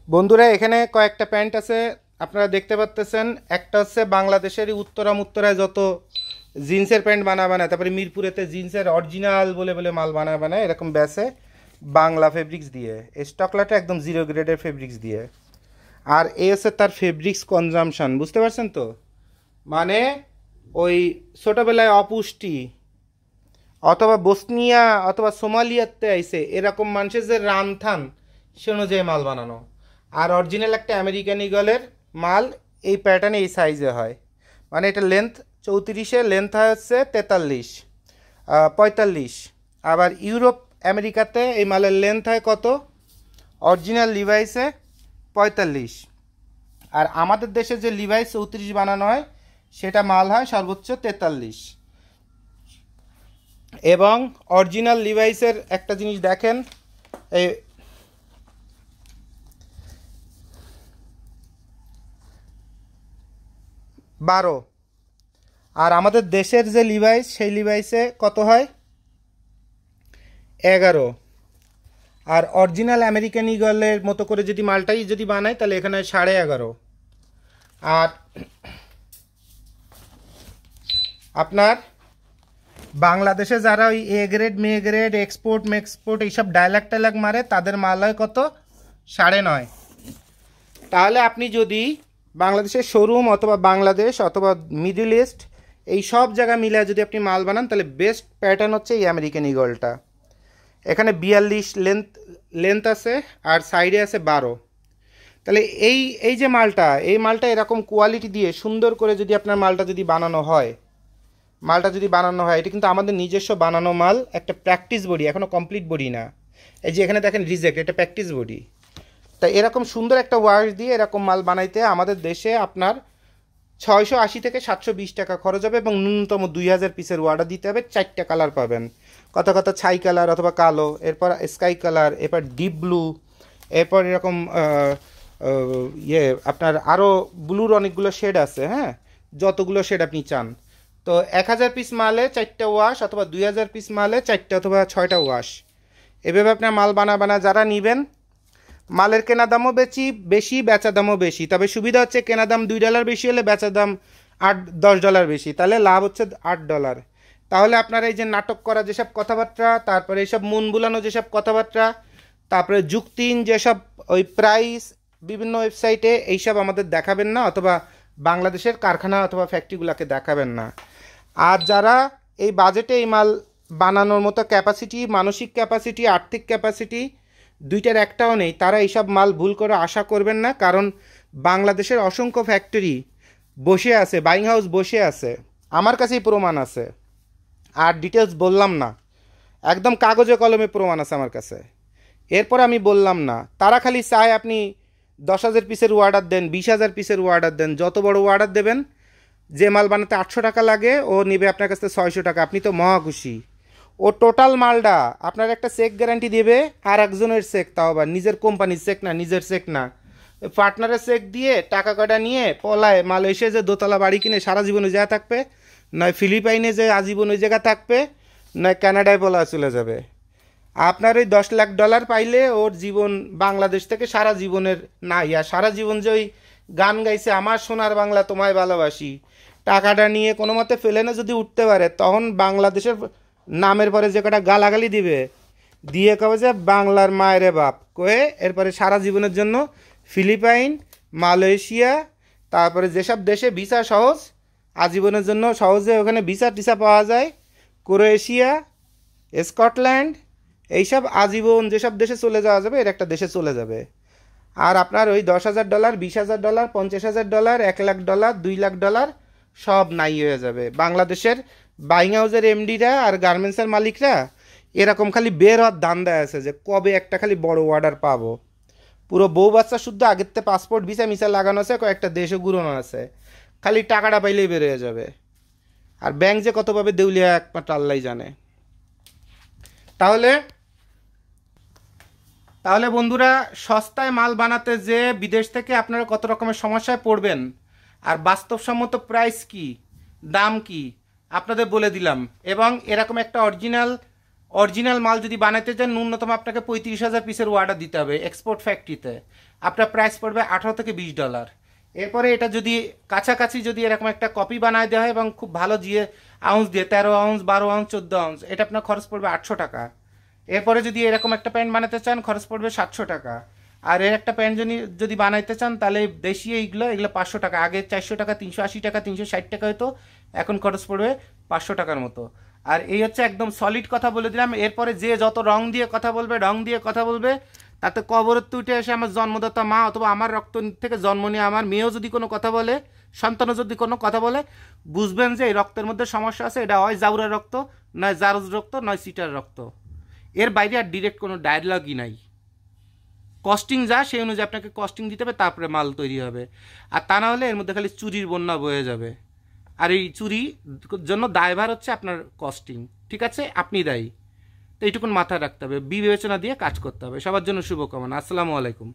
বন্ধুরা এখানে কয়েকটা প্যান্ট আছে, আপনারা দেখতে পাচ্ছেন। একটা হচ্ছে বাংলাদেশেরই উত্তরায় যত জিন্সের প্যান্ট বানায়, তারপরে মিরপুরেতে জিন্সের অরিজিনাল বলে বলে মাল বানায় এরকম ব্যাসে বাংলা ফেব্রিক্স দিয়ে, স্টকলাটা একদম জিরো গ্রেডের ফেব্রিক্স দিয়ে। আর এই হচ্ছে তার ফেব্রিক্স কনজামশন, বুঝতে পারছেন তো? মানে ওই ছোটোবেলায় অপুষ্টি অথবা বসনিয়া অথবা সোমালিয়াতে আইসে এরকম মানুষের যে রানথান সে অনুযায়ী মাল বানানো। আর অরিজিনাল একটা আমেরিকান ইগলের মাল এই প্যাটার্নে এই সাইজে হয়। মানে এটা লেন্থ 34, লেন্থ হয় হচ্ছে 43, 45। আবার ইউরোপ আমেরিকাতে এই মালের লেন্থ হয় কত? অরিজিনাল লিভাইসে 45। আর আমাদের দেশে যে লিভাইস 34 বানানো হয় সেটা মাল হয় সর্বোচ্চ 43। এবং অরিজিনাল লিভাইসের একটা জিনিস দেখেন, এই 12। আর আমাদের দেশের যে লিভাইস সেই লিভাইসে কত হয়? 11। আর অরিজিনাল আমেরিকান ইগলের মতো করে যদি মালটাই যদি বানায় তাহলে এখানে 11.5। আর আপনার বাংলাদেশে যারা ওই এ গ্রেড মে গ্রেড এক্সপোর্ট মেক্সপোর্ট এইসব ডায়লগ মারে তাদের মাল হয় কত? 9.5। তাহলে আপনি যদি বাংলাদেশের শোরুম অথবা বাংলাদেশ অথবা মিডল ইস্ট এই সব জায়গা মিলে যদি আপনি মাল বানান তাহলে বেস্ট প্যাটার্ন হচ্ছে এই আমেরিকান ইগলটা। এখানে 42 লেন্থ আছে আর সাইডে আছে 12। তাহলে এই যে মালটা এরকম কোয়ালিটি দিয়ে সুন্দর করে যদি আপনার মালটা যদি বানানো হয় এটা কিন্তু আমাদের নিজস্ব বানানো মাল, একটা প্র্যাকটিস বডি, এখনও কমপ্লিট বডি না। এই যে এখানে দেখেন রিজেক্ট, এটা প্র্যাকটিস বডি। তাই এরকম সুন্দর একটা ওয়াশ দিয়ে এরকম মাল বানাইতে আমাদের দেশে আপনার 680 থেকে 720 টাকা খরচ হবে এবং ন্যূনতম 2000 পিসের অর্ডার দিতে হবে। 4টা কালার পাবেন, কত ছাই কালার অথবা কালো, এরপর স্কাই কালার, এরপর ডিপ ব্লু, এরপর এরকম আপনার আরও ব্লুর অনেকগুলো শেড আছে। হ্যাঁ, যতগুলো শেড আপনি চান। তো 1000 পিস মালে 4টা ওয়াশ অথবা 2000 পিস মালে 4টা অথবা 6টা ওয়াশ। এভাবে আপনার মাল বানা যারা নেবেন, মালের কেনা দামও বেশি বেচা দামও বেশি। তবে সুবিধা হচ্ছে কেনা দাম $2 বেশি হলে বেচা দাম $8-10 বেশি, তাহলে লাভ হচ্ছে $8। তাহলে আপনার এই যে নাটক করা যেসব কথাবার্তা, তারপরে এইসব মন বুলানো যেসব কথাবার্তা, তারপরে যুক্তিন যেসব ওই প্রাইস বিভিন্ন ওয়েবসাইটে এইসব আমাদের দেখাবেন না, অথবা বাংলাদেশের কারখানা অথবা ফ্যাক্টরিগুলোকে দেখাবেন না। আর যারা এই বাজেটে এই মাল বানানোর মতো ক্যাপাসিটি, মানসিক ক্যাপাসিটি, আর্থিক ক্যাপাসিটি দুইটার একটাও নেই, তারা এইসব মাল ভুল করে আশা করবেন না। কারণ বাংলাদেশের অসংখ্য ফ্যাক্টরি বসে আছে, বাইং হাউস বসে আছে, আমার কাছেই প্রমাণ আছে। আর ডিটেলস বললাম না, একদম কাগজে কলমে প্রমাণ আছে আমার কাছে। এরপর আমি বললাম না, তারা খালি চায় আপনি 10,000 পিসের অর্ডার দেন, 20,000 পিসের অর্ডার দেন। যত বড় অর্ডার দেবেন, যে মাল বানাতে 800 টাকা লাগে ও নেবে আপনার কাছে 600 টাকা, আপনি তো মহা খুশি। ও টোটাল মালটা আপনার একটা চেক গ্যারান্টি দেবে, আর একজনের চেক, তাও আবার নিজের কোম্পানির চেক না, নিজের চেক না, পার্টনারের চেক দিয়ে টাকা কটা নিয়ে পলায় মালয়েশিয়া যে দোতলা বাড়ি কিনে সারা জীবন ওই জায়গা থাকবে, নয় ফিলিপাইনে যে আজীবন ওই জায়গা থাকবে, নয় কানাডায় পলা চলে যাবে। আপনার ওই $10 লাখ পাইলে ওর জীবন বাংলাদেশ থেকে সারা জীবনের না, সারা জীবন যে ওই গান গাইছে আমার সোনার বাংলা তোমায় ভালোবাসি, টাকাটা নিয়ে কোনো মতে ফেলেনে যদি উঠতে পারে, তখন বাংলাদেশের নামের পরে যে কটা গালাগালি দিবে, দিয়ে কবে যে বাংলার মায়েরে বাপ কয়ে, এরপরে সারা জীবনের জন্য ফিলিপাইন, মালয়েশিয়া, তারপরে যেসব দেশে ভিসা সহজ, আজীবনের জন্য সহজে ওখানে ভিসা টিসা পাওয়া যায়, ক্রোয়েশিয়া, স্কটল্যান্ড, এইসব আজীবন যেসব দেশে চলে যাওয়া যাবে এর একটা দেশে চলে যাবে। আর আপনার ওই $10,000, $20,000, $50,000, $1,00,000, $2,00,000 সব নাই হয়ে যাবে। বাংলাদেশের বাইং হাউসের এমডিরা আর গার্মেন্টসের মালিকরা এরকম খালি বের হওয়ার ধান্দায় আছে যে কবে একটা খালি বড় অর্ডার পাবো। পুরো বউ বাচ্চা শুদ্ধ আগের থেকে পাসপোর্ট ভিসা মিসা লাগানো আছে, কয়েকটা দেশে ঘুরানো আছে, খালি টাকাটা পাইলেই বের হয়ে যাবে। আর ব্যাংক যে কত পাবে দেউলিয়া একমাত্র আল্লাহ জানে। তাহলে বন্ধুরা, সস্তায় মাল বানাতে যে বিদেশ থেকে আপনারা কত রকমের সমস্যায় পড়বেন, আর বাস্তবসম্মত প্রাইস কি, দাম কি আপনাদের বলে দিলাম। এবং এরকম একটা অরিজিনাল মাল যদি বানাতে চান ন্যূনতম আপনাকে 35,000 পিসের অর্ডার দিতে হবে এক্সপোর্ট ফ্যাক্টরিতে। আপনার প্রাইস পড়বে $18 থেকে $20। এরপরে এটা যদি কাছাকাছি যদি এরকম একটা কপি বানায় দেওয়া হয় এবং খুব ভালো দিয়ে আউন্স দিয়ে 13 আউন্স 12 আউন্স 14 আউন্স, এটা আপনার খরচ পড়বে 800 টাকা। এরপরে যদি এরকম একটা প্যান্ট বানাতে চান খরচ পড়বে 700 টাকা। আর এর একটা প্যান্ট যদি যদি বানাইতে চান তাহলে দেশি এগুলো 500 টাকা, আগে 400 টাকা 380 টাকা 360 টাকা হতো, এখন খরচ পড়বে 500 টাকার মতো। আর এই হচ্ছে একদম সলিড কথা বলে দিলাম। এরপরে যে যত রং দিয়ে কথা বলবে, রং দিয়ে কথা বলবে, তাতে কবরের তুইটে এসে আমার জন্মদাতা মা অথবা আমার রক্ত থেকে জন্ম নিয়ে আমার মেয়েও যদি কোনো কথা বলে, সন্তানও যদি কোনো কথা বলে, বুঝবেন যে এই রক্তের মধ্যে সমস্যা আছে। এটা হয় জাউরার রক্ত, নয় জারজ রক্ত, নয় সিটার রক্ত। এর বাইরে আর ডিরেক্ট কোনো ডায়লগই নাই। কস্টিং যা সেই অনুযায়ী আপনাকে কস্টিং দিতে হবে, তারপরে মাল তৈরি হবে। আর তা না হলে এর মধ্যে খালি চুরির বন্যা বয়ে যাবে। আর এই চুরি জন্য দায়ভার হচ্ছে আপনার কস্টিং। ঠিক আছে, আপনি দায়ী। তো এইটুকুন মাথায় রাখতে হবে, বিবেচনা দিয়ে কাজ করতে হবে। সবার জন্য শুভকামনা। আসসালামু আলাইকুম।